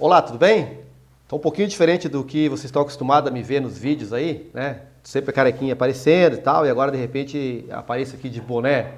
Olá, tudo bem? Estou um pouquinho diferente do que vocês estão acostumados a me ver nos vídeos aí, né? Sempre a carequinha aparecendo e tal, e agora de repente apareço aqui de boné,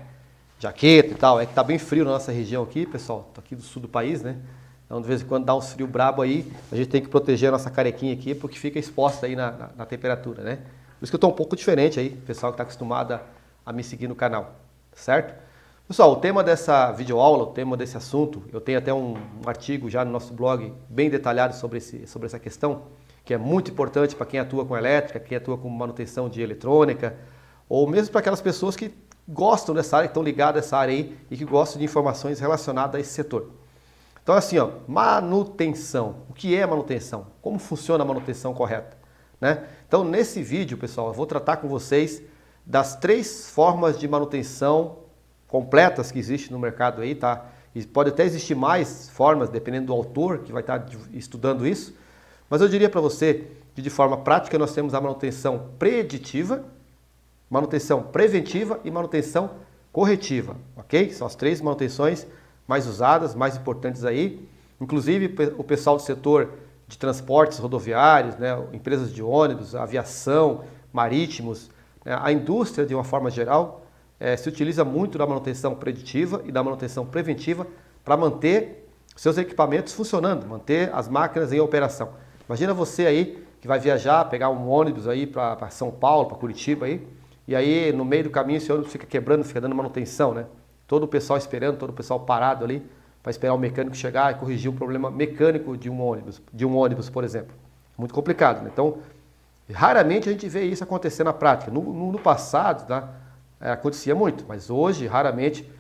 jaqueta e tal. É que tá bem frio na nossa região aqui, pessoal. Tô aqui do sul do país, né? Então de vez em quando dá uns frio brabo aí, a gente tem que proteger a nossa carequinha aqui porque fica exposta aí na temperatura, né? Por isso que eu tô um pouco diferente aí, pessoal que tá acostumado a me seguir no canal, certo? Pessoal, o tema dessa videoaula, o tema desse assunto, eu tenho até um artigo já no nosso blog bem detalhado sobre essa questão, que é muito importante para quem atua com elétrica, quem atua com manutenção de eletrônica, ou mesmo para aquelas pessoas que gostam dessa área, que estão ligadas a essa área aí e que gostam de informações relacionadas a esse setor. Então assim, ó, manutenção. O que é manutenção? Como funciona a manutenção correta? Né? Então nesse vídeo, pessoal, eu vou tratar com vocês das 3 formas de manutenção completas que existem no mercado aí, tá? E pode até existir mais formas, dependendo do autor que vai estar estudando isso. Mas eu diria para você que de forma prática nós temos a manutenção preditiva, manutenção preventiva e manutenção corretiva, ok? São as 3 manutenções mais usadas, mais importantes aí. Inclusive o pessoal do setor de transportes rodoviários, né, empresas de ônibus, aviação, marítimos, né, a indústria de uma forma geral, se utiliza muito da manutenção preditiva e da manutenção preventiva para manter seus equipamentos funcionando, manter as máquinas em operação. Imagina você aí que vai viajar, pegar um ônibus aí para São Paulo, para Curitiba aí, e aí no meio do caminho esse ônibus fica quebrando, fica dando manutenção, né? Todo o pessoal esperando, todo o pessoal parado ali para esperar o mecânico chegar e corrigir um problema mecânico de um ônibus, por exemplo. Muito complicado, né? Então, raramente a gente vê isso acontecer na prática. No passado, tá? Acontecia muito, mas hoje, raramente,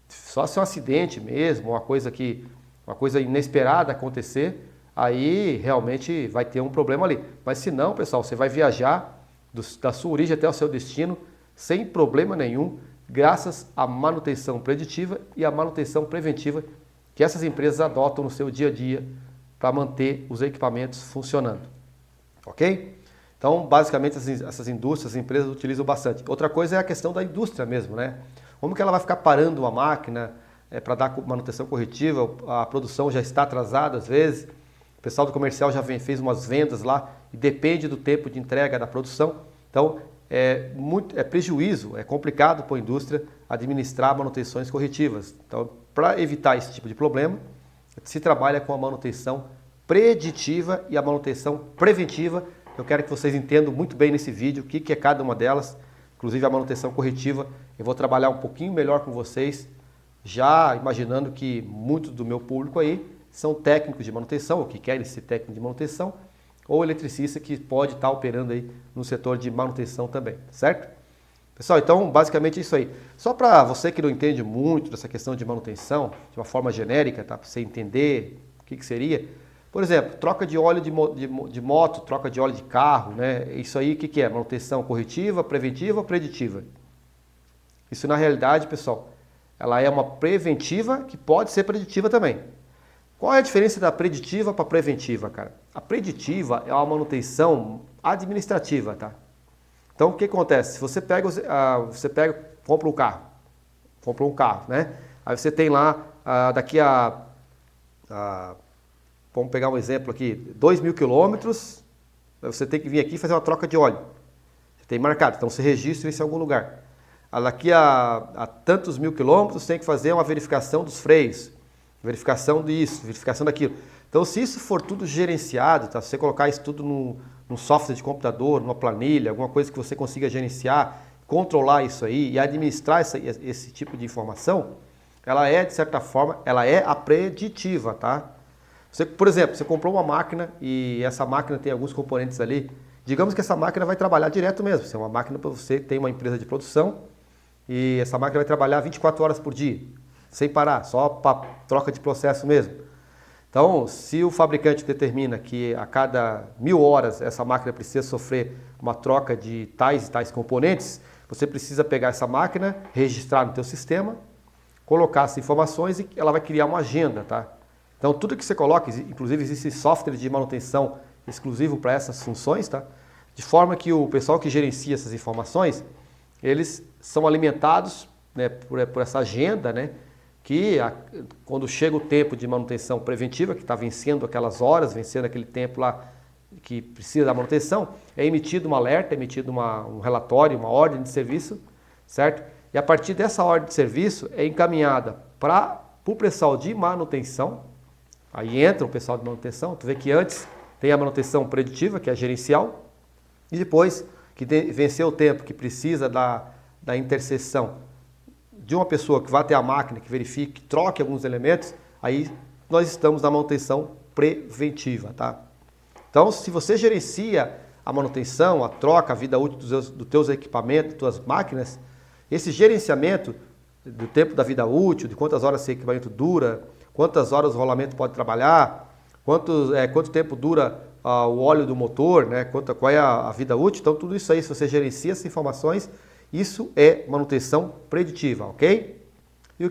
só se um acidente mesmo, uma coisa inesperada acontecer, aí realmente vai ter um problema ali. Mas se não, pessoal, você vai viajar da sua origem até o seu destino sem problema nenhum, graças à manutenção preditiva e à manutenção preventiva que essas empresas adotam no seu dia a dia para manter os equipamentos funcionando. Ok? Então, basicamente, essas indústrias, as empresas utilizam bastante. Outra coisa é a questão da indústria mesmo, né? Como que ela vai ficar parando uma máquina para dar manutenção corretiva, a produção já está atrasada às vezes, o pessoal do comercial já fez umas vendas lá e depende do tempo de entrega da produção. Então, é prejuízo, é complicado para a indústria administrar manutenções corretivas. Então, para evitar esse tipo de problema, se trabalha com a manutenção preditiva e a manutenção preventiva. Eu quero que vocês entendam muito bem nesse vídeo o que é cada uma delas, inclusive a manutenção corretiva. Eu vou trabalhar um pouquinho melhor com vocês, já imaginando que muitos do meu público aí são técnicos de manutenção, ou que querem ser técnicos de manutenção, ou eletricista que pode estar operando aí no setor de manutenção também, certo? Pessoal, então basicamente é isso aí. Só para você que não entende muito dessa questão de manutenção, de uma forma genérica, tá? Para você entender o que seria. Por exemplo, troca de óleo de moto, troca de óleo de carro, né? Isso aí o que é? Manutenção corretiva, preventiva ou preditiva? Isso na realidade, pessoal, ela é uma preventiva que pode ser preditiva também. Qual é a diferença da preditiva para a preventiva, cara? A preditiva é uma manutenção administrativa, tá? Então o que acontece? Se você comprou um carro, né? Aí você tem lá, vamos pegar um exemplo aqui, 2.000 quilômetros, você tem que vir aqui e fazer uma troca de óleo. Você tem marcado, então você registra isso em algum lugar. Daqui a tantos mil quilômetros, você tem que fazer uma verificação dos freios, verificação disso, verificação daquilo. Então, se isso for tudo gerenciado, tá? Se você colocar isso tudo num software de computador, numa planilha, alguma coisa que você consiga gerenciar, controlar isso aí e administrar esse tipo de informação, ela é, de certa forma, ela é a preditiva, tá? Por exemplo, você comprou uma máquina e essa máquina tem alguns componentes ali. Digamos que essa máquina vai trabalhar direto mesmo. Se é uma máquina para você, tem uma empresa de produção e essa máquina vai trabalhar 24 horas por dia, sem parar, só para troca de processo mesmo. Então, se o fabricante determina que a cada 1.000 horas essa máquina precisa sofrer uma troca de tais e tais componentes, você precisa pegar essa máquina, registrar no teu sistema, colocar as informações e ela vai criar uma agenda, tá? Então, tudo que você coloca, inclusive existe software de manutenção exclusivo para essas funções, tá? De forma que o pessoal que gerencia essas informações, eles são alimentados, né, por essa agenda, né, que quando chega o tempo de manutenção preventiva, que está vencendo aquelas horas, vencendo aquele tempo lá que precisa da manutenção, é emitido um alerta, é emitido um relatório, uma ordem de serviço, certo? E a partir dessa ordem de serviço é encaminhada para o pessoal de manutenção, aí entra o pessoal de manutenção, tu vê que antes tem a manutenção preditiva, que é a gerencial, e depois que venceu o tempo que precisa da interseção de uma pessoa que vá até a máquina, que verifique, que troque alguns elementos, aí nós estamos na manutenção preventiva, tá? Então, se você gerencia a manutenção, a troca, a vida útil dos teus equipamentos, das tuas máquinas, esse gerenciamento do tempo da vida útil, de quantas horas esse equipamento dura, quantas horas o rolamento pode trabalhar, quanto tempo dura o óleo do motor, né? Qual é a vida útil, então tudo isso aí, se você gerencia essas informações, isso é manutenção preditiva, ok?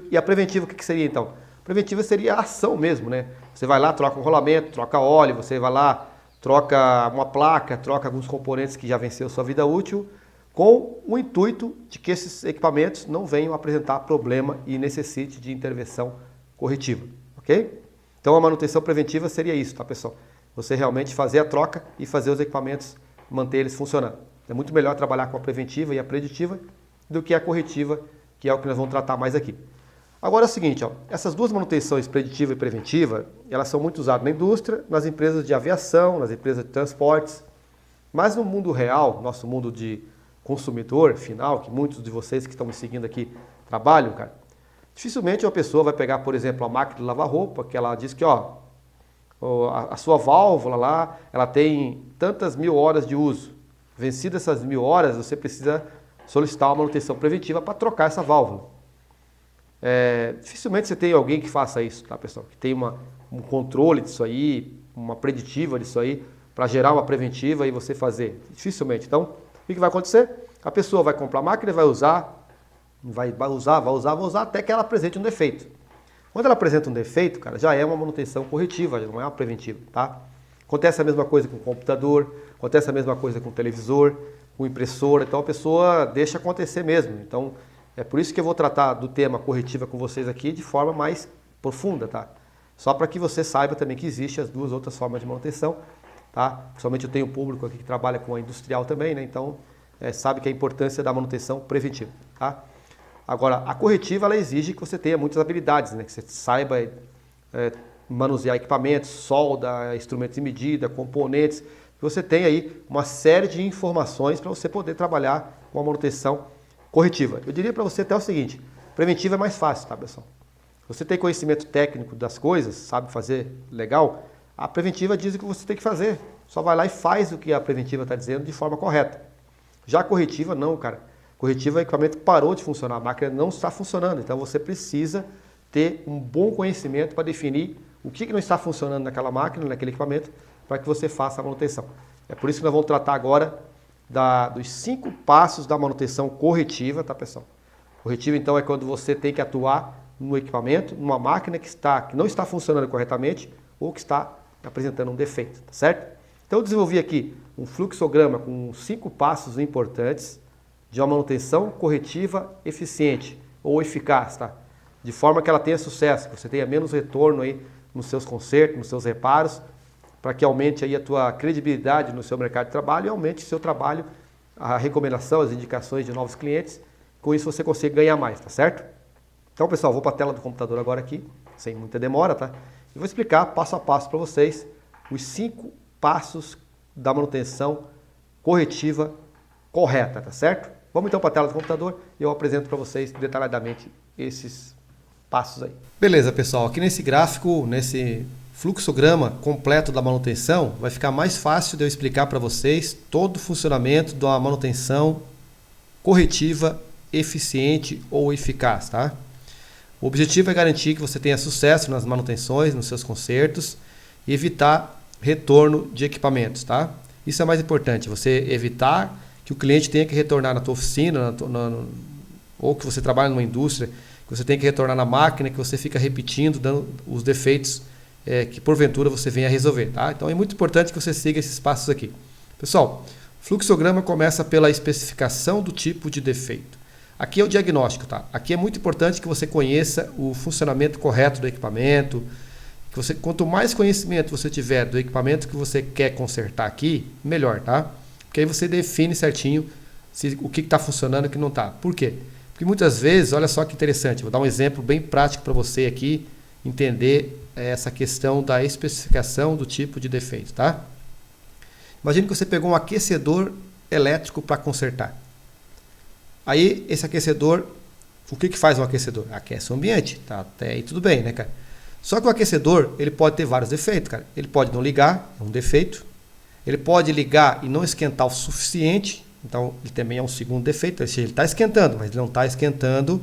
E a preventiva, o que seria então? A preventiva seria a ação mesmo, né? Você vai lá, troca um rolamento, troca óleo, você vai lá, troca uma placa, troca alguns componentes que já venceu sua vida útil, com o intuito de que esses equipamentos não venham apresentar problema e necessite de intervenção corretiva, ok? Então a manutenção preventiva seria isso, tá, pessoal? Você realmente fazer a troca e fazer os equipamentos, manter eles funcionando. É muito melhor trabalhar com a preventiva e a preditiva do que a corretiva, que é o que nós vamos tratar mais aqui. Agora é o seguinte, ó, essas duas manutenções, preditiva e preventiva, elas são muito usadas na indústria, nas empresas de aviação, nas empresas de transportes, mas no mundo real, nosso mundo de consumidor final, que muitos de vocês que estão me seguindo aqui trabalham, cara, dificilmente uma pessoa vai pegar, por exemplo, a máquina de lavar roupa, que ela diz que, ó, a sua válvula lá, ela tem tantas mil horas de uso. Vencidas essas 1000 horas, você precisa solicitar uma manutenção preventiva para trocar essa válvula. Dificilmente você tem alguém que faça isso, tá, pessoal? Que tem um controle disso aí, uma preditiva disso aí, para gerar uma preventiva e você fazer. Dificilmente. Então, o que vai acontecer? A pessoa vai comprar a máquina e vai usar até que ela apresente um defeito. Quando ela apresenta um defeito, cara, já é uma manutenção corretiva, já não é uma preventiva, tá? Acontece a mesma coisa com o computador, acontece a mesma coisa com o televisor, com impressora, então a pessoa deixa acontecer mesmo. Então, é por isso que eu vou tratar do tema corretiva com vocês aqui de forma mais profunda, tá? Só para que você saiba também que existem as duas outras formas de manutenção, tá? Principalmente eu tenho um público aqui que trabalha com a industrial também, né? Então, sabe que é a importância da manutenção preventiva, tá? Agora, a corretiva, ela exige que você tenha muitas habilidades, né? Que você saiba manusear equipamentos, solda, instrumentos de medida, componentes, que você tenha aí uma série de informações para você poder trabalhar com a manutenção corretiva. Eu diria para você até o seguinte, preventiva é mais fácil, tá, pessoal? Você tem conhecimento técnico das coisas, sabe fazer legal, a preventiva diz o que você tem que fazer. Só vai lá e faz o que a preventiva está dizendo de forma correta. Já a corretiva, não, cara. Corretiva é o equipamento que parou de funcionar, a máquina não está funcionando, então você precisa ter um bom conhecimento para definir o que não está funcionando naquela máquina, naquele equipamento, para que você faça a manutenção. É por isso que nós vamos tratar agora dos 5 passos da manutenção corretiva, tá, pessoal? Corretiva, então, é quando você tem que atuar no equipamento, numa máquina que não está funcionando corretamente ou que está apresentando um defeito, tá certo? Então, eu desenvolvi aqui um fluxograma com 5 passos importantes de uma manutenção corretiva eficiente ou eficaz, tá? De forma que ela tenha sucesso, que você tenha menos retorno aí nos seus consertos, nos seus reparos, para que aumente aí a tua credibilidade no seu mercado de trabalho e aumente o seu trabalho, a recomendação, as indicações de novos clientes. Com isso você consegue ganhar mais, tá certo? Então, pessoal, vou para a tela do computador agora aqui, sem muita demora, tá? E vou explicar passo a passo para vocês os 5 passos da manutenção corretiva correta, tá certo? Vamos então para a tela do computador e eu apresento para vocês detalhadamente esses passos aí. Beleza, pessoal, aqui nesse gráfico, nesse fluxograma completo da manutenção, vai ficar mais fácil de eu explicar para vocês todo o funcionamento da manutenção corretiva, eficiente ou eficaz, tá? O objetivo é garantir que você tenha sucesso nas manutenções, nos seus consertos e evitar retorno de equipamentos, tá? Isso é mais importante, você evitar que o cliente tenha que retornar na tua oficina, ou que você trabalha numa indústria, que você tem que retornar na máquina, que você fica repetindo, dando os defeitos que porventura você venha a resolver, tá? Então é muito importante que você siga esses passos aqui. Pessoal, o fluxograma começa pela especificação do tipo de defeito. Aqui é o diagnóstico, tá? Aqui é muito importante que você conheça o funcionamento correto do equipamento. Que você, quanto mais conhecimento você tiver do equipamento que você quer consertar aqui, melhor, tá? Porque aí você define certinho o que está funcionando e o que não está. Por quê? Porque muitas vezes, olha só que interessante, vou dar um exemplo bem prático para você aqui entender essa questão da especificação do tipo de defeito, tá? Imagine que você pegou um aquecedor elétrico para consertar. Aí, esse aquecedor, o que faz um aquecedor? Aquece o ambiente, tá? Até aí tudo bem, né, cara? Só que o aquecedor, ele pode ter vários defeitos, cara. Ele pode não ligar, é um defeito. Ele pode ligar e não esquentar o suficiente, então ele também é um segundo defeito. Ou seja, ele está esquentando, mas ele não está esquentando o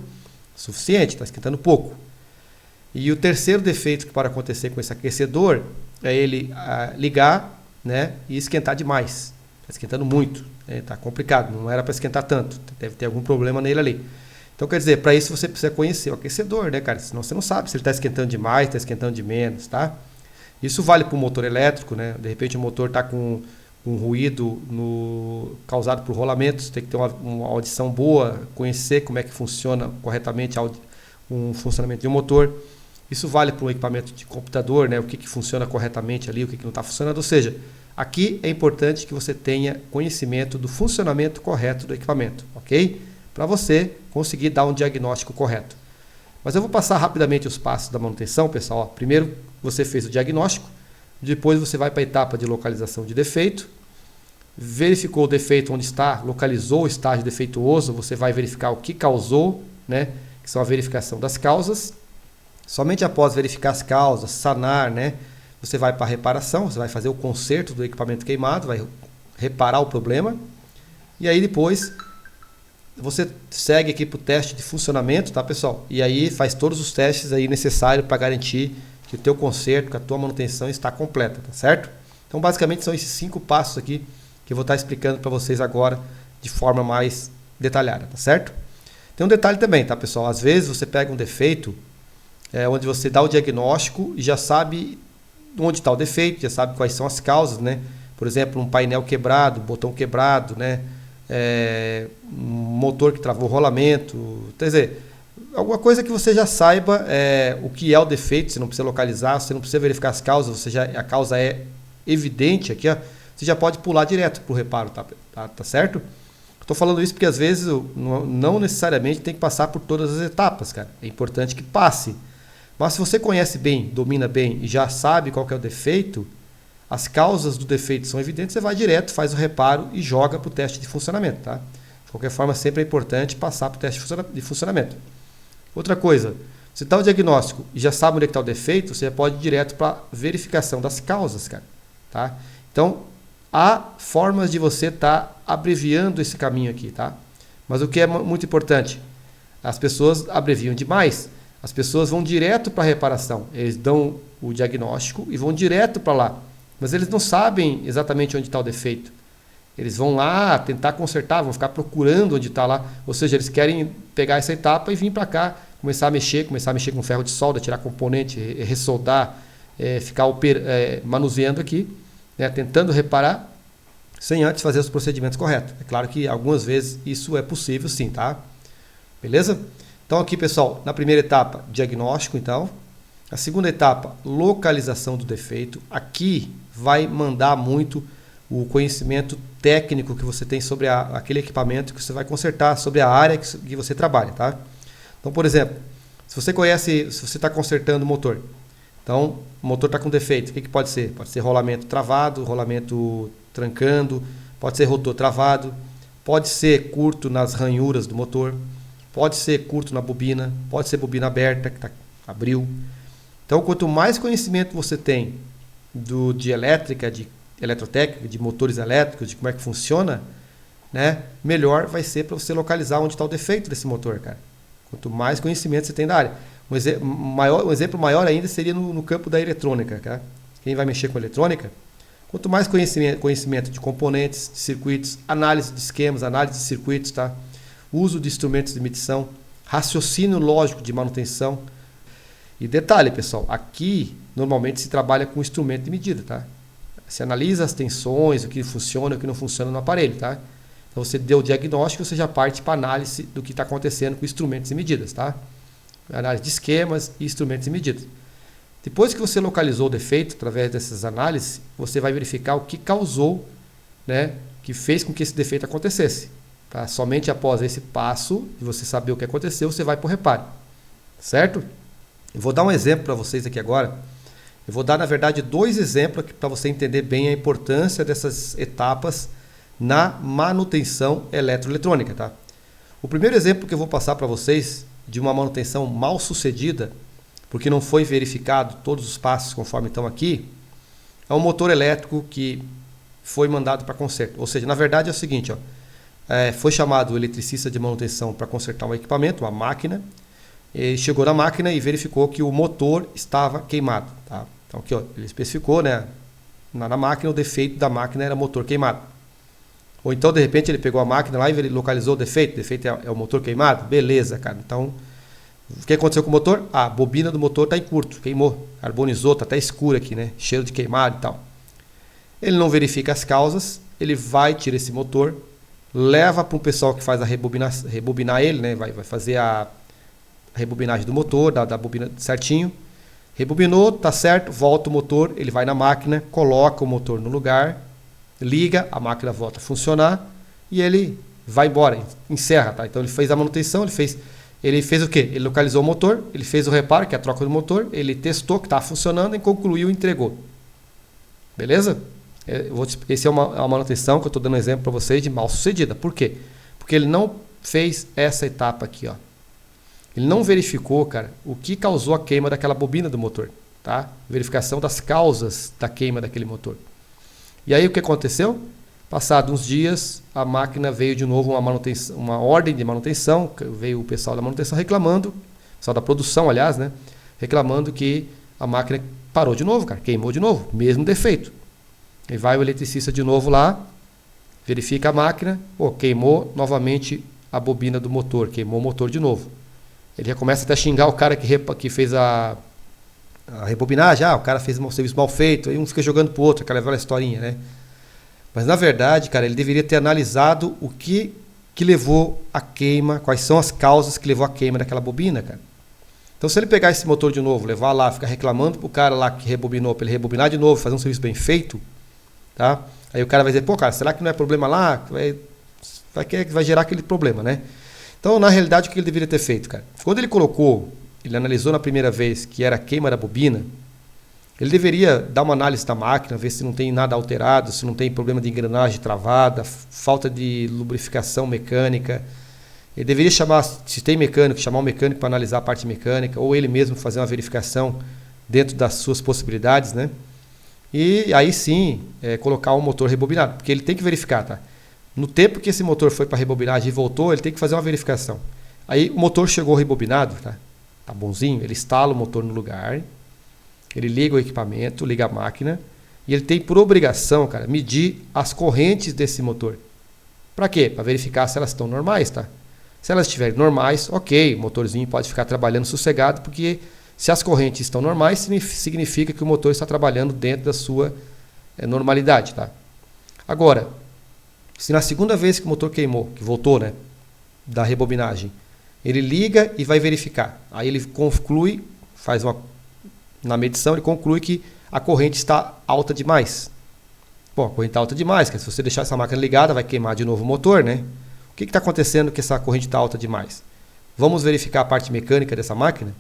suficiente, está esquentando pouco. E o terceiro defeito que pode acontecer com esse aquecedor é ele ligar, né, e esquentar demais. Está esquentando muito, está complicado, não era para esquentar tanto, deve ter algum problema nele ali. Então, quer dizer, para isso você precisa conhecer o aquecedor, né, cara? Senão você não sabe se ele está esquentando demais, está esquentando de menos, tá? Isso vale para o motor elétrico, né? De repente o motor está com um ruído causado por rolamentos, tem que ter uma audição boa, conhecer como é que funciona corretamente um funcionamento de um motor. Isso vale para um equipamento de computador, né? O que funciona corretamente ali, o que não está funcionando. Ou seja, aqui é importante que você tenha conhecimento do funcionamento correto do equipamento, ok? Para você conseguir dar um diagnóstico correto. Mas eu vou passar rapidamente os passos da manutenção, pessoal. Ó, primeiro você fez o diagnóstico, depois você vai para a etapa de localização de defeito, verificou o defeito onde está, localizou o estágio defeituoso, você vai verificar o que causou, né? Que são a verificação das causas. Somente após verificar as causas, sanar, né? Você vai para a reparação, você vai fazer o conserto do equipamento queimado, vai reparar o problema. E aí depois você segue aqui para o teste de funcionamento, tá, pessoal? E aí faz todos os testes aí necessários para garantir que o teu conserto, que a tua manutenção está completa, tá certo? Então, basicamente, são esses 5 passos aqui que eu vou estar explicando para vocês agora de forma mais detalhada, tá certo? Tem um detalhe também, tá, pessoal? Às vezes você pega um defeito onde você dá o diagnóstico e já sabe onde está o defeito, já sabe quais são as causas, né? Por exemplo, um painel quebrado, botão quebrado, né? Um motor que travou o rolamento, quer dizer, alguma coisa que você já saiba o que é o defeito, você não precisa localizar, você não precisa verificar as causas, a causa é evidente aqui, ó, você já pode pular direto para o reparo, tá certo? Estou falando isso porque às vezes não necessariamente tem que passar por todas as etapas, cara. É importante que passe. Mas se você conhece bem, domina bem e já sabe qual que é o defeito, as causas do defeito são evidentes, você vai direto, faz o reparo e joga para o teste de funcionamento, tá? De qualquer forma, sempre é importante passar para o teste de funcionamento. Outra coisa, se está o diagnóstico e já sabe onde é que está o defeito, você pode ir direto para a verificação das causas, cara, tá? Então, há formas de você estar abreviando esse caminho aqui, tá? Mas o que é muito importante, as pessoas abreviam demais, as pessoas vão direto para a reparação, eles dão o diagnóstico e vão direto para lá. Mas eles não sabem exatamente onde está o defeito. Eles vão lá tentar consertar, vão ficar procurando onde está lá. Ou seja, eles querem pegar essa etapa e vir para cá, começar a mexer com ferro de solda, tirar componente, ressoldar, ficar manuseando aqui, né, tentando reparar, sem antes fazer os procedimentos corretos. É claro que algumas vezes isso é possível sim, tá? Beleza? Então aqui, pessoal, na primeira etapa, diagnóstico, então. A segunda etapa, localização do defeito. Aqui vai mandar muito o conhecimento técnico que você tem sobre aquele equipamento que você vai consertar, sobre a área que você trabalha, tá? Então, por exemplo, se você está consertando o motor, então o motor está com defeito, o que pode ser? Pode ser rolamento travado, rolamento trancando, pode ser rotor travado, pode ser curto nas ranhuras do motor, pode ser curto na bobina, pode ser bobina aberta, que abriu. Então, quanto mais conhecimento você tem de elétrica, de eletrotécnica, de motores elétricos, de como é que funciona, né, melhor vai ser para você localizar onde está o defeito desse motor, cara. Quanto mais conhecimento você tem da área. Um exemplo maior ainda seria no campo da eletrônica, cara. Quem vai mexer com eletrônica, quanto mais conhecimento de componentes, de circuitos, análise de esquemas, análise de circuitos, tá? Uso de instrumentos de medição, raciocínio lógico de manutenção. E detalhe, pessoal, aqui normalmente se trabalha com instrumento de medida, tá? Se analisa as tensões, o que funciona e o que não funciona no aparelho, tá? Então você deu o diagnóstico, você já parte para análise do que está acontecendo com instrumentos e medidas, tá? Análise de esquemas e instrumentos e medidas. Depois que você localizou o defeito, através dessas análises, você vai verificar o que causou, né, que fez com que esse defeito acontecesse. Tá? Somente após esse passo, de você saber o que aconteceu, você vai para o reparo. Certo? Eu vou dar um exemplo para vocês aqui agora. Eu vou dar, na verdade, 2 exemplos para você entender bem a importância dessas etapas na manutenção eletroeletrônica. Tá? O primeiro exemplo que eu vou passar para vocês de uma manutenção mal sucedida, porque não foi verificado todos os passos conforme estão aqui, é um motor elétrico que foi mandado para conserto. Ou seja, na verdade é o seguinte, ó, foi chamado o eletricista de manutenção para consertar um equipamento, uma máquina. Ele chegou na máquina e verificou que o motor estava queimado. Tá? Então aqui, ó, ele especificou, né, na máquina, o defeito da máquina era motor queimado. Ou então, de repente, ele pegou a máquina lá e ele localizou o defeito. O defeito é o motor queimado? Beleza, cara. Então, o que aconteceu com o motor? A bobina do motor está em curto, queimou, carbonizou, está até escura aqui, né? Cheiro de queimado e tal. Ele não verifica as causas, ele vai tirar esse motor, leva para um pessoal que faz a rebobinar ele, né? Vai fazer a rebobinagem do motor, da bobina certinho. Rebobinou, tá certo, volta o motor, ele vai na máquina, coloca o motor no lugar, liga, a máquina volta a funcionar e ele vai embora, encerra, tá? Então ele fez a manutenção, ele fez o quê? Ele localizou o motor, ele fez o reparo, que é a troca do motor, ele testou que estava funcionando e concluiu e entregou. Beleza? Esse é uma manutenção que eu estou dando um exemplo para vocês de mal sucedida. Por quê? Porque ele não fez essa etapa aqui, ó. Ele não verificou, cara, o que causou a queima daquela bobina do motor, tá? Verificação das causas da queima daquele motor. E aí o que aconteceu? Passados uns dias, a máquina veio de novo uma ordem de manutenção, veio o pessoal da manutenção reclamando, o pessoal da produção, aliás, né? Reclamando que a máquina parou de novo, cara, queimou de novo, mesmo defeito. E vai o eletricista de novo lá, verifica a máquina, queimou novamente a bobina do motor, queimou o motor de novo. Ele já começa até a xingar o cara que fez a rebobinagem, o cara fez um serviço mal feito, aí um fica jogando pro outro, aquela velha historinha, né? Mas na verdade, cara, ele deveria ter analisado o que levou à queima, quais são as causas que levou à queima daquela bobina, cara. Então se ele pegar esse motor de novo, levar lá, ficar reclamando pro cara lá que rebobinou, para ele rebobinar de novo, fazer um serviço bem feito, tá? Aí o cara vai dizer, pô, cara, será que não é problema lá? Vai gerar aquele problema, né? Então, na realidade, o que ele deveria ter feito, cara? Quando ele analisou na primeira vez que era a queima da bobina, ele deveria dar uma análise da máquina, ver se não tem nada alterado, se não tem problema de engrenagem travada, falta de lubrificação mecânica. Ele deveria chamar, se tem mecânico, chamar um mecânico para analisar a parte mecânica, ou ele mesmo fazer uma verificação dentro das suas possibilidades, né? E aí sim, colocar um motor rebobinado, porque ele tem que verificar, tá? No tempo que esse motor foi para rebobinagem e voltou, ele tem que fazer uma verificação. Aí o motor chegou rebobinado, tá bonzinho, ele instala o motor no lugar, ele liga o equipamento, liga a máquina, e ele tem por obrigação, cara, medir as correntes desse motor. Para quê? Para verificar se elas estão normais, tá? Se elas estiverem normais, ok, o motorzinho pode ficar trabalhando sossegado, porque se as correntes estão normais, significa que o motor está trabalhando dentro da sua normalidade, tá? Agora, se na segunda vez que o motor queimou, que voltou, né, da rebobinagem, ele liga e vai verificar. Aí ele conclui, na medição, ele conclui que a corrente está alta demais. Bom, a corrente está alta demais, que se você deixar essa máquina ligada, vai queimar de novo o motor, né? O que está acontecendo que essa corrente está alta demais? Vamos verificar a parte mecânica dessa máquina?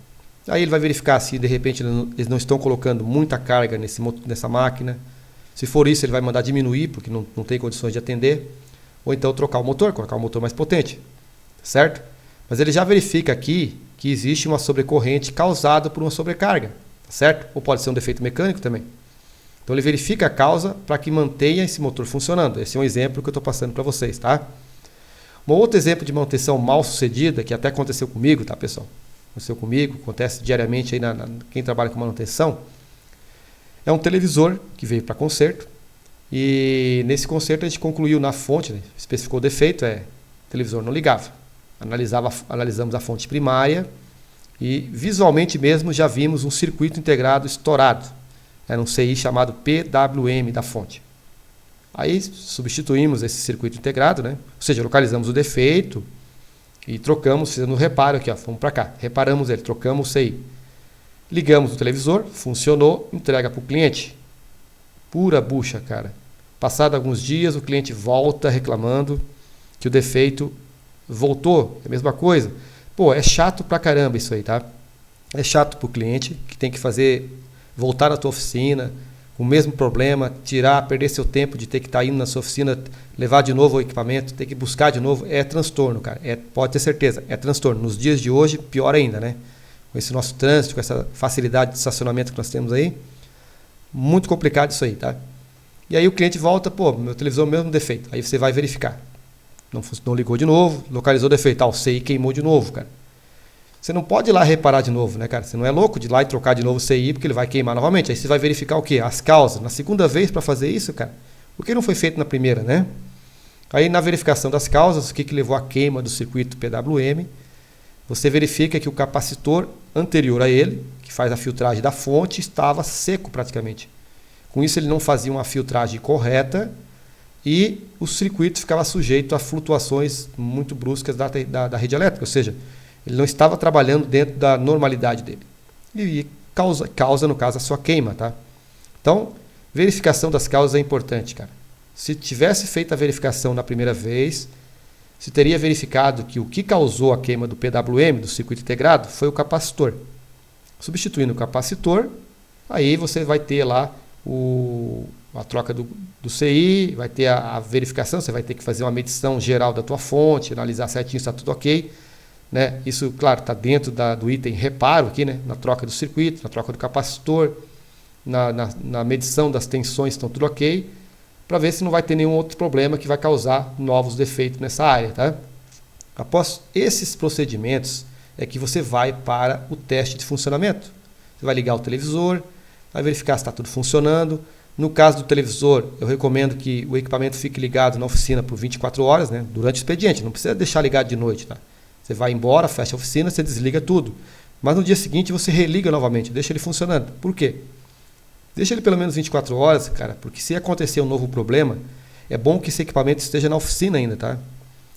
Aí ele vai verificar se de repente eles não estão colocando muita carga nessa máquina. Se for isso, ele vai mandar diminuir, porque não tem condições de atender. Ou então trocar o motor, colocar um motor mais potente. Certo? Mas ele já verifica aqui que existe uma sobrecorrente causada por uma sobrecarga. Certo? Ou pode ser um defeito mecânico também. Então ele verifica a causa para que mantenha esse motor funcionando. Esse é um exemplo que eu estou passando para vocês, tá? Um outro exemplo de manutenção mal sucedida, que até aconteceu comigo, tá, pessoal? Aconteceu comigo, acontece diariamente aí quem trabalha com manutenção. É um televisor que veio para conserto. E nesse conserto a gente concluiu na fonte, né, especificou o defeito, o televisor não ligava. Analisamos a fonte primária e visualmente mesmo já vimos um circuito integrado estourado. Era um CI chamado PWM da fonte. Aí substituímos esse circuito integrado, né? Ou seja, localizamos o defeito e trocamos, fizemos um reparo aqui, ó, fomos para cá, reparamos ele, trocamos o CI. Ligamos o televisor, funcionou, entrega para o cliente. Pura bucha, cara. Passado alguns dias, o cliente volta reclamando que o defeito voltou, é a mesma coisa. Pô, é chato pra caramba isso aí, tá? É chato pro cliente que tem que voltar na tua oficina, com o mesmo problema, perder seu tempo de ter que estar indo na sua oficina, levar de novo o equipamento, ter que buscar de novo, é transtorno, cara. Pode ter certeza, é transtorno. Nos dias de hoje, pior ainda, né? Com esse nosso trânsito, com essa facilidade de estacionamento que nós temos aí, muito complicado isso aí, tá? E aí o cliente volta, pô, meu televisor é o mesmo defeito. Aí você vai verificar. Não ligou de novo, localizou o defeito, o CI queimou de novo, cara. Você não pode ir lá reparar de novo, né, cara? Você não é louco de ir lá e trocar de novo o CI, porque ele vai queimar novamente. Aí você vai verificar o quê? As causas. Na segunda vez para fazer isso, cara, por que não foi feito na primeira, né? Aí na verificação das causas, o que levou à queima do circuito PWM, você verifica que o capacitor anterior a ele, que faz a filtragem da fonte, estava seco praticamente. Com isso ele não fazia uma filtragem correta e o circuito ficava sujeito a flutuações muito bruscas da rede elétrica, ou seja, ele não estava trabalhando dentro da normalidade dele. E causa, no caso, a sua queima, tá? Então, verificação das causas é importante, cara. Se tivesse feito a verificação na primeira vez, se teria verificado que o que causou a queima do PWM, do circuito integrado, foi o capacitor. Substituindo o capacitor, aí você vai ter lá a troca do CI, vai ter a verificação, você vai ter que fazer uma medição geral da tua fonte, analisar certinho se está tudo ok. Né? Isso, claro, está dentro do item reparo aqui, né? Na troca do circuito, na troca do capacitor, na medição das tensões, estão tudo ok, para ver se não vai ter nenhum outro problema que vai causar novos defeitos nessa área. Tá? Após esses procedimentos, é que você vai para o teste de funcionamento. Você vai ligar o televisor, vai verificar se está tudo funcionando. No caso do televisor, eu recomendo que o equipamento fique ligado na oficina por 24 horas, né? Durante o expediente, não precisa deixar ligado de noite. Tá? Você vai embora, fecha a oficina, você desliga tudo. Mas no dia seguinte você religa novamente, deixa ele funcionando. Por quê? Deixa ele pelo menos 24 horas, cara, porque se acontecer um novo problema, é bom que esse equipamento esteja na oficina ainda, tá?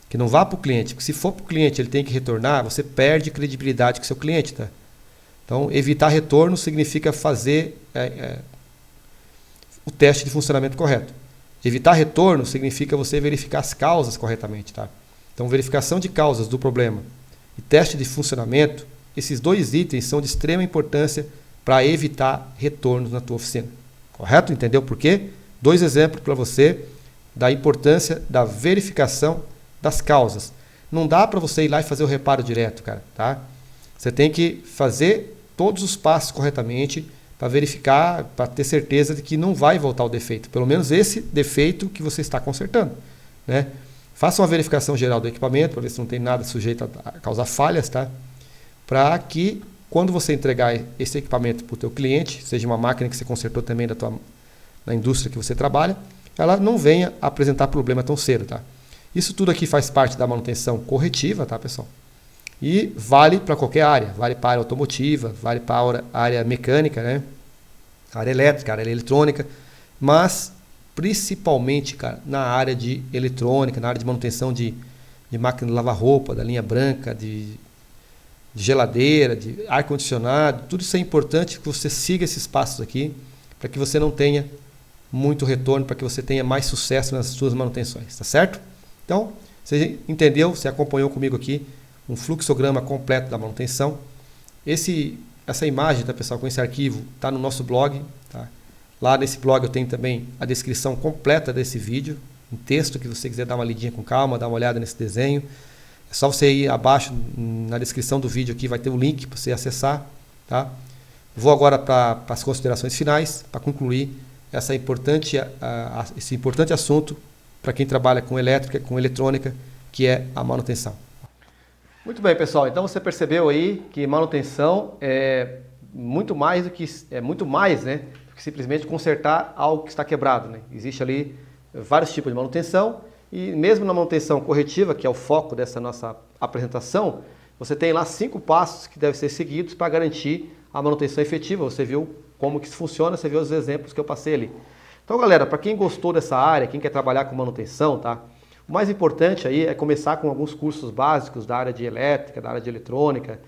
Que não vá para o cliente, porque se for para o cliente ele tem que retornar, você perde credibilidade com o seu cliente, tá? Então, evitar retorno significa fazer o teste de funcionamento correto. Evitar retorno significa você verificar as causas corretamente, tá? Então, verificação de causas do problema e teste de funcionamento, esses dois itens são de extrema importância para evitar retornos na tua oficina. Correto? Entendeu por quê? 2 exemplos para você da importância da verificação das causas. Não dá para você ir lá e fazer o reparo direto, cara, tá? Você tem que fazer todos os passos corretamente para verificar, para ter certeza de que não vai voltar o defeito. Pelo menos esse defeito que você está consertando, né? Faça uma verificação geral do equipamento para ver se não tem nada sujeito a causar falhas, tá? Para que quando você entregar esse equipamento para o teu cliente, seja uma máquina que você consertou também na indústria que você trabalha, ela não venha apresentar problema tão cedo, tá? Isso tudo aqui faz parte da manutenção corretiva, tá, pessoal? E vale para qualquer área, vale para a área automotiva, vale para a área mecânica, né? A área elétrica, a área eletrônica, mas principalmente, cara, na área de eletrônica, na área de manutenção de máquina de lavar roupa, da linha branca, de geladeira, de ar-condicionado, tudo isso é importante que você siga esses passos aqui, para que você não tenha muito retorno, para que você tenha mais sucesso nas suas manutenções, tá certo? Então, você entendeu, você acompanhou comigo aqui um fluxograma completo da manutenção. Essa imagem, tá, pessoal, com esse arquivo, está no nosso blog, tá? Lá nesse blog eu tenho também a descrição completa desse vídeo, em texto, que você quiser dar uma lidinha com calma, dar uma olhada nesse desenho. É só você ir abaixo, na descrição do vídeo aqui, vai ter o link para você acessar. Tá? Vou agora para as considerações finais, para concluir esse importante assunto para quem trabalha com elétrica, com eletrônica, que é a manutenção. Muito bem, pessoal. Então você percebeu aí que manutenção é muito mais, né, do que simplesmente consertar algo que está quebrado, né? Existe ali vários tipos de manutenção. E mesmo na manutenção corretiva, que é o foco dessa nossa apresentação, você tem lá 5 passos que devem ser seguidos para garantir a manutenção efetiva. Você viu como que isso funciona, você viu os exemplos que eu passei ali. Então, galera, para quem gostou dessa área, quem quer trabalhar com manutenção, tá? O mais importante aí é começar com alguns cursos básicos da área de elétrica, da área de eletrônica.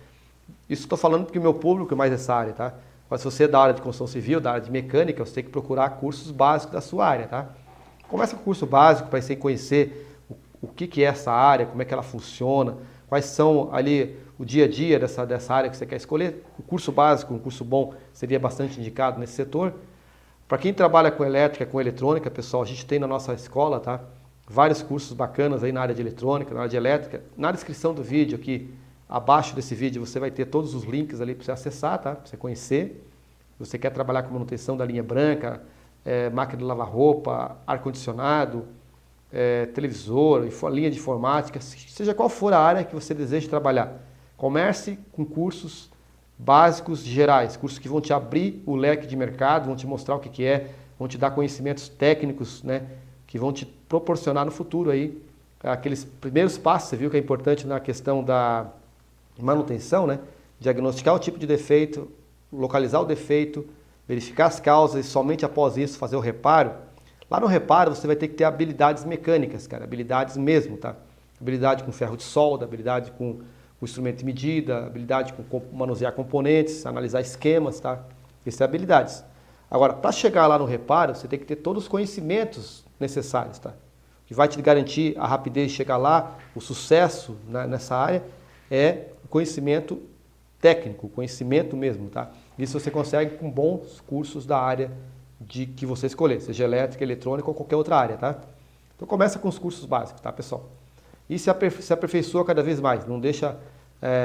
Isso estou falando porque o meu público é mais essa área, tá? Mas se você é da área de construção civil, da área de mecânica, você tem que procurar cursos básicos da sua área, tá? Começa com o curso básico para você conhecer o que é essa área, como é que ela funciona, quais são ali o dia a dia dessa área que você quer escolher. O curso básico, um curso bom, seria bastante indicado nesse setor. Para quem trabalha com elétrica, com eletrônica, pessoal, a gente tem na nossa escola, tá? Vários cursos bacanas aí na área de eletrônica, na área de elétrica. Na descrição do vídeo aqui, abaixo desse vídeo, você vai ter todos os links ali para você acessar, tá? Para você conhecer. Se você quer trabalhar com manutenção da linha branca, máquina de lavar roupa, ar-condicionado, televisor, linha de informática, seja qual for a área que você deseja trabalhar. Comece com cursos básicos gerais, cursos que vão te abrir o leque de mercado, vão te mostrar o que é, vão te dar conhecimentos técnicos, né, que vão te proporcionar no futuro aí aqueles primeiros passos. Você viu que é importante na questão da manutenção, né, diagnosticar o tipo de defeito, localizar o defeito, verificar as causas e somente após isso fazer o reparo. Lá no reparo você vai ter que ter habilidades mecânicas, cara, habilidades mesmo, tá? Habilidade com ferro de solda, habilidade com o instrumento de medida, habilidade com manusear componentes, analisar esquemas, tá? Essas são habilidades. Agora, para chegar lá no reparo, você tem que ter todos os conhecimentos necessários, tá? O que vai te garantir a rapidez de chegar lá, o sucesso nessa área, é o conhecimento técnico, o conhecimento mesmo, tá? Isso você consegue com bons cursos da área que você escolher, seja elétrica, eletrônica ou qualquer outra área, tá? Então começa com os cursos básicos, tá, pessoal? E se aperfeiçoa cada vez mais, não deixa,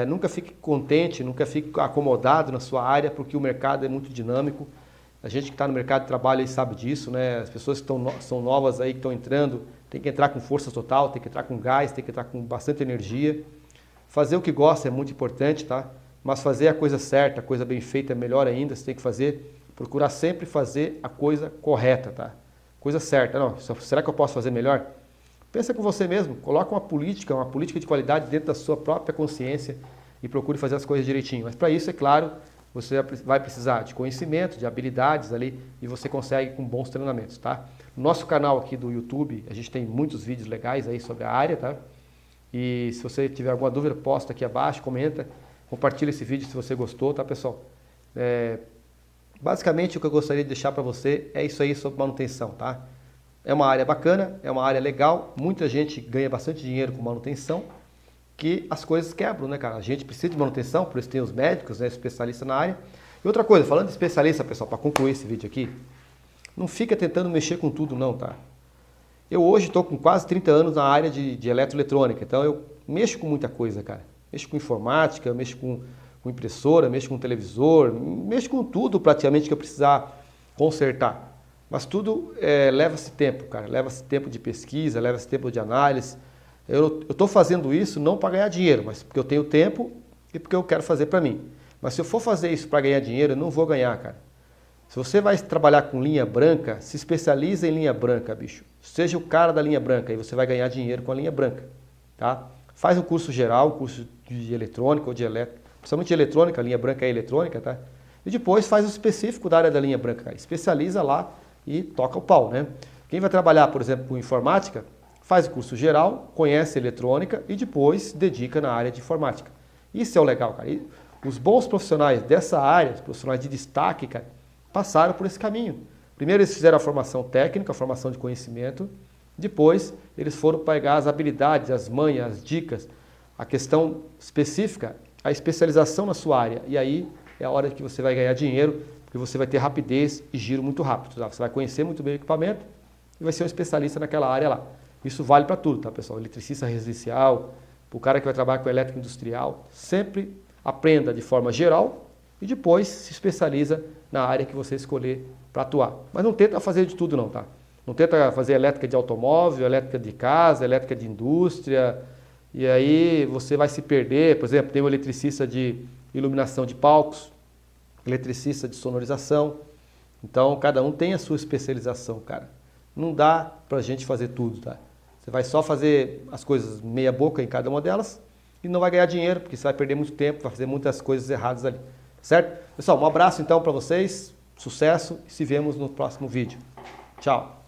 nunca fique contente, nunca fique acomodado na sua área, porque o mercado é muito dinâmico. A gente que está no mercado de trabalho aí sabe disso, né? As pessoas que são novas aí, que estão entrando, tem que entrar com força total, tem que entrar com gás, tem que entrar com bastante energia. Fazer o que gosta é muito importante, tá? Mas fazer a coisa certa, a coisa bem feita é melhor ainda, você tem que procurar sempre fazer a coisa correta, tá? Coisa certa. Não, será que eu posso fazer melhor? Pensa com você mesmo, coloca uma política de qualidade dentro da sua própria consciência e procure fazer as coisas direitinho. Mas para isso, é claro, você vai precisar de conhecimento, de habilidades ali, e você consegue com bons treinamentos, tá? No nosso canal aqui do YouTube, a gente tem muitos vídeos legais aí sobre a área, tá? E se você tiver alguma dúvida, posta aqui abaixo, comenta, compartilha esse vídeo se você gostou, tá, pessoal? Basicamente, o que eu gostaria de deixar para você é isso aí sobre manutenção, tá? É uma área bacana, é uma área legal, muita gente ganha bastante dinheiro com manutenção, que as coisas quebram, né, cara? A gente precisa de manutenção, por isso tem os médicos, né, especialistas na área. E outra coisa, falando de especialista, pessoal, para concluir esse vídeo aqui, não fica tentando mexer com tudo não, tá? Eu hoje estou com quase 30 anos na área de eletroeletrônica, então eu mexo com muita coisa, cara. Mexo com informática, mexo com impressora, mexo com televisor, mexo com tudo praticamente que eu precisar consertar. Mas tudo leva-se tempo, cara. Leva-se tempo de pesquisa, leva-se tempo de análise. Eu estou fazendo isso não para ganhar dinheiro, mas porque eu tenho tempo e porque eu quero fazer para mim. Mas se eu for fazer isso para ganhar dinheiro, eu não vou ganhar, cara. Se você vai trabalhar com linha branca, se especializa em linha branca, bicho. Seja o cara da linha branca e você vai ganhar dinheiro com a linha branca, tá? Faz um curso geral, um curso de eletrônica ou de elétrica, principalmente de eletrônica, a linha branca é eletrônica, tá? E depois faz o específico da área da linha branca, cara. Especializa lá e toca o pau, né? Quem vai trabalhar, por exemplo, com informática, faz o curso geral, conhece eletrônica e depois dedica na área de informática. Isso é o legal, cara. E os bons profissionais dessa área, os profissionais de destaque, cara, passaram por esse caminho. Primeiro eles fizeram a formação técnica, a formação de conhecimento, depois eles foram pegar as habilidades, as manhas, as dicas, a questão específica, a especialização na sua área. E aí é a hora que você vai ganhar dinheiro, porque você vai ter rapidez e giro muito rápido. Tá? Você vai conhecer muito bem o equipamento e vai ser um especialista naquela área lá. Isso vale para tudo, tá, pessoal? Eletricista residencial, o cara que vai trabalhar com elétrica industrial, sempre aprenda de forma geral e depois se especializa na área que você escolher para atuar. Mas não tenta fazer de tudo não, tá? Não tenta fazer elétrica de automóvel, elétrica de casa, elétrica de indústria, e aí você vai se perder. Por exemplo, tem o eletricista de iluminação de palcos, eletricista de sonorização. Então, cada um tem a sua especialização, cara. Não dá pra gente fazer tudo, tá? Você vai só fazer as coisas meia boca em cada uma delas e não vai ganhar dinheiro, porque você vai perder muito tempo, vai fazer muitas coisas erradas ali. Certo? Pessoal, um abraço então para vocês, sucesso e se vemos no próximo vídeo. Tchau.